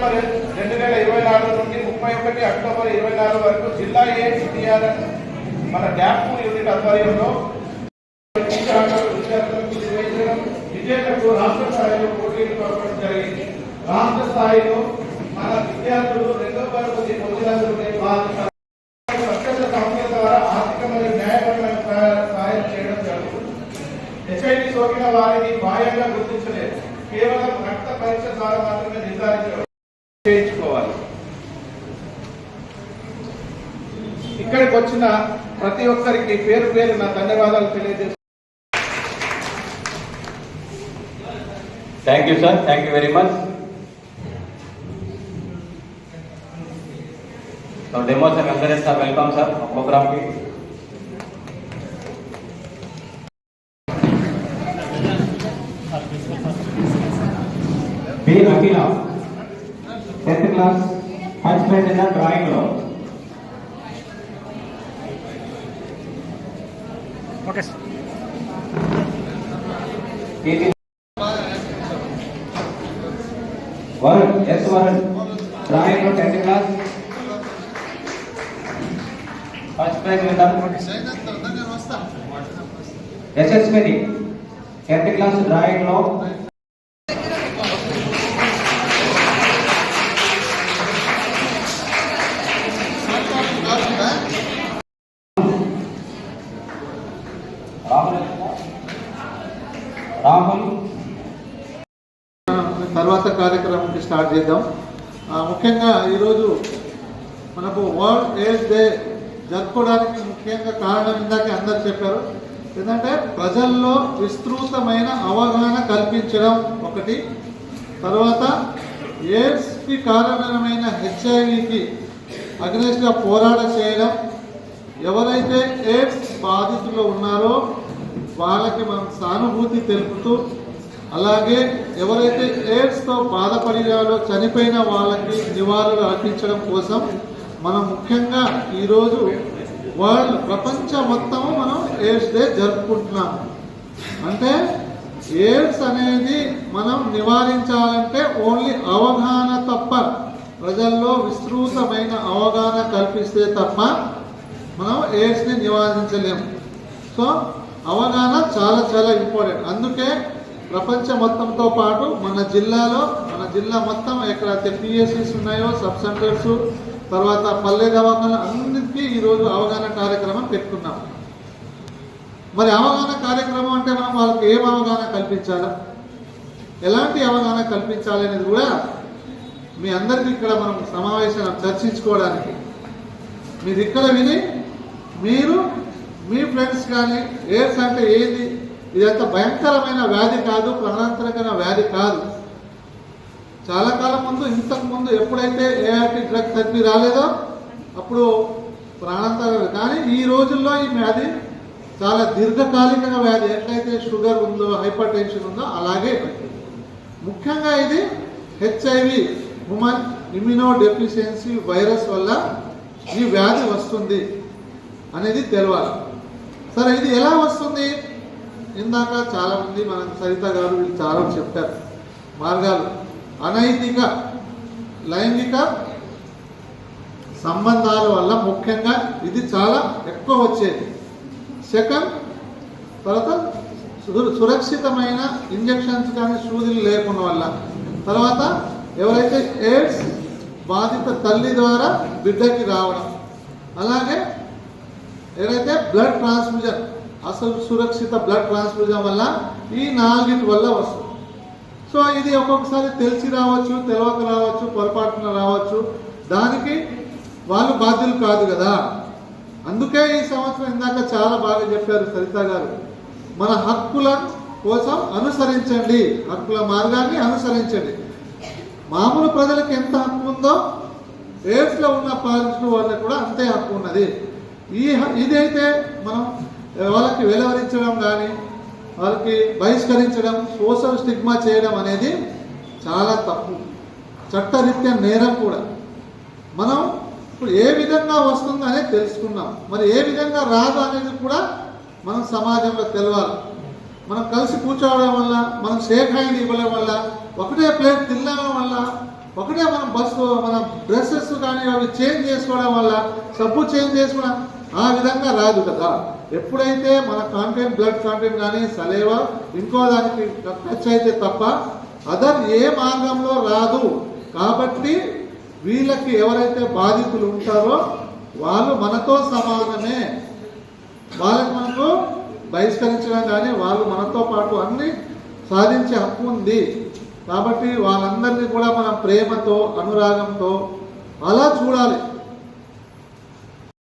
2024 నుండి 31 అక్టోబర్ 24 వరకు జిల్లా ఏటీఆర్ మన డ్యాప్ యూనిట్ ఆధ్వర్యంలో విజేతలకు రాష్ట్ర స్థాయిలో పోటీలు పెట్టడం జరిగింది. రాష్ట్ర స్థాయిలో మన విద్యార్థులు 2వ తరగతి పొందినందుకు స్వచ్ఛత సంస్థల ద్వారా ఆర్థిక మరియు న్యాయపరమైన సహాయం చేయడం జరుగుతుంది. హెచ్ఐవి సోకిన వారిని బాహ్యంగా గుర్తించలేదు, కేవలం రక్త పరీక్ష ద్వారా మాత్రమే చేయించుకోవాలి. ఇక్కడికి వచ్చిన ప్రతి ఒక్కరికి పేరు పేరు నా ధన్యవాదాలు తెలియజేస్తున్నాను. Thank you sir, thank you very much. तो डेमो से Venkatesh sir welcome sir program की. B Akhila 10th class first prize in drawing लो. Okay Varun S Varun drawing लो 10th class first prize winner. SS Mary 10th class drawing लो. రాహుల్ తర్వాత కార్యక్రమానికి start చేద్దాం. ముఖ్యంగా ఈరోజు మనకు వరల్డ్ ఎయిడ్స్ డే జరుపుకోవడానికి ముఖ్యంగా కారణం ఇందాక అందరు చెప్పారు. ఏంటంటే ప్రజల్లో విస్తృతమైన అవగాహన కల్పించడం ఒకటి, తర్వాత ఎయిడ్స్కి కారణమైన హెచ్ఐవికి అగ్నెస్ట్గా పోరాట చేయడం, ఎవరైతే ఎయిడ్స్ బాధితులు ఉన్నారో వాళ్ళకి మనం సానుభూతి తెలుపుతూ, అలాగే ఎవరైతే ఎయిడ్స్తో బాధపడినారో చనిపోయిన వాళ్ళకి నివాళులు అర్పించడం కోసం మనం ముఖ్యంగా ఈరోజు ప్రపంచం మొత్తము మనం ఎయిడ్స్ డే జరుపుకుంటున్నాం. అంటే ఎయిడ్స్ అనేది మనం నివారించాలంటే ఓన్లీ అవగాహన తప్ప, ప్రజల్లో విస్తృతమైన అవగాహన కల్పిస్తే తప్ప మనం ఎయిడ్స్ని నివారించలేము. సో అవగాహన చాలా చాలా ఇంపార్టెంట్. అందుకే ప్రపంచం మొత్తంతో పాటు మన జిల్లా మొత్తం ఎక్కడైతే పిఎస్సీస్ ఉన్నాయో, సబ్ సెంటర్స్, తర్వాత పల్లె దవాఖాన అన్నింటికీ ఈరోజు అవగాహన కార్యక్రమం పెట్టుకున్నాం. మరి అవగాహన కార్యక్రమం అంటే మనం వాళ్ళకి ఏం అవగాహన కల్పించాలా, ఎలాంటి అవగాహన కల్పించాలి అనేది కూడా మీ అందరికీ ఇక్కడ మనం సమావేశం చర్చించుకోవడానికి మీరు ఇక్కడ విని మీరు మీ ఫ్రెండ్స్ కానీ ఎయిడ్స్ అంటే ఏది, ఇదంతా భయంకరమైన వ్యాధి కాదు, ప్రాణాంతకమైన వ్యాధి కాదు. చాలా కాలం ముందు, ఇంతకుముందు ఎప్పుడైతే ఏఆర్టీ డ్రగ్ థెరపీ రాలేదో అప్పుడు ప్రాణాంతక, కానీ ఈ రోజుల్లో ఈ వ్యాధి చాలా దీర్ఘకాలిక వ్యాధి. ఎట్లయితే షుగర్ ఉందో, హైపర్ టెన్షన్ ఉందో అలాగే ముఖ్యంగా ఇది HIV human immuno deficiency virus వల్ల ఈ వ్యాధి వస్తుంది అనేది తెలవాలి. సరే, ఇది ఎలా వస్తుంది? ఇందాక చాలామంది మన సరిత గారు వీళ్ళు చాలా చెప్పారు మార్గాలు. అనైతిక లైంగిక సంబంధాల వల్ల ముఖ్యంగా ఇది చాలా ఎక్కువ వచ్చేది. సెకండ్, తర్వాత సురక్షితమైన ఇంజెక్షన్స్ కానీ సూదులు లేకుండా వల్ల, తర్వాత ఎవరైతే ఎయిడ్స్ బాధిత తల్లి ద్వారా బిడ్డకి రావడం, అలాగే ఎవరైతే బ్లడ్ ట్రాన్స్ఫ్యూజన్, అసలు సురక్షిత బ్లడ్ ట్రాన్స్ఫ్యూజన్ వల్ల ఈ 4 వల్ల వస్తుంది. సో ఇది ఒక్కొక్కసారి తెలిసి రావచ్చు, తెలియక రావచ్చు, పొరపాటున రావచ్చు, దానికి వాళ్ళు బాధ్యులు కాదు కదా. అందుకే ఈ సంవత్సరం ఇందాక చాలా బాగా చెప్పారు సరిత గారు, మన హక్కుల కోసం అనుసరించండి, హక్కుల మార్గాన్ని అనుసరించండి. మామూలు ప్రజలకు ఎంత హక్కు ఉందో ఎయిడ్స్లో ఉన్న పాజిటివ్ వాళ్ళకి కూడా అంతే హక్కు ఉన్నది. ఇదైతే మనం వాళ్ళకి వెలువరించడం కానీ వాళ్ళకి బహిష్కరించడం, సోషల్ స్టిగ్మా చేయడం అనేది చాలా తప్పు, చట్టరీత్యా నేరం కూడా. మనం ఇప్పుడు ఏ విధంగా వస్తుందో అనేది తెలుసుకున్నాం, మరి ఏ విధంగా రాదు అనేది కూడా మనం సమాజంలో తెలవాలి. మనం కలిసి కూర్చోవడం వల్ల, మనం షేక్ హ్యాండ్ ఇవ్వడం వల్ల, ఒకటే ప్లేట్ తినడం వల్ల ఒకటే మనం మన డ్రెస్సెస్ కానీ అవి చేంజ్ చేసుకోవడం వల్ల సబ్బు చేంజ్ చేసుకోవడం ఆ విధంగా రాదు కదా. ఎప్పుడైతే మన కాంటెంట్ బ్లడ్ కాంటెంట్ కానీ సలేవా ఇంకో దానికి టచ్ అయితే తప్ప అదర్ ఏ మార్గంలో రాదు. కాబట్టి వీళ్ళకి ఎవరైతే బాధితులు ఉంటారో వాళ్ళు మనతో సమానమే, వాళ్ళకి మనకు బహిష్కరించడం కానీ వాళ్ళు మనతో పాటు అన్ని సాధించే హక్కు ఉంది. కాబట్టి వాళ్ళందరినీ కూడా మనం ప్రేమతో అనురాగంతో అలా చూడాలి.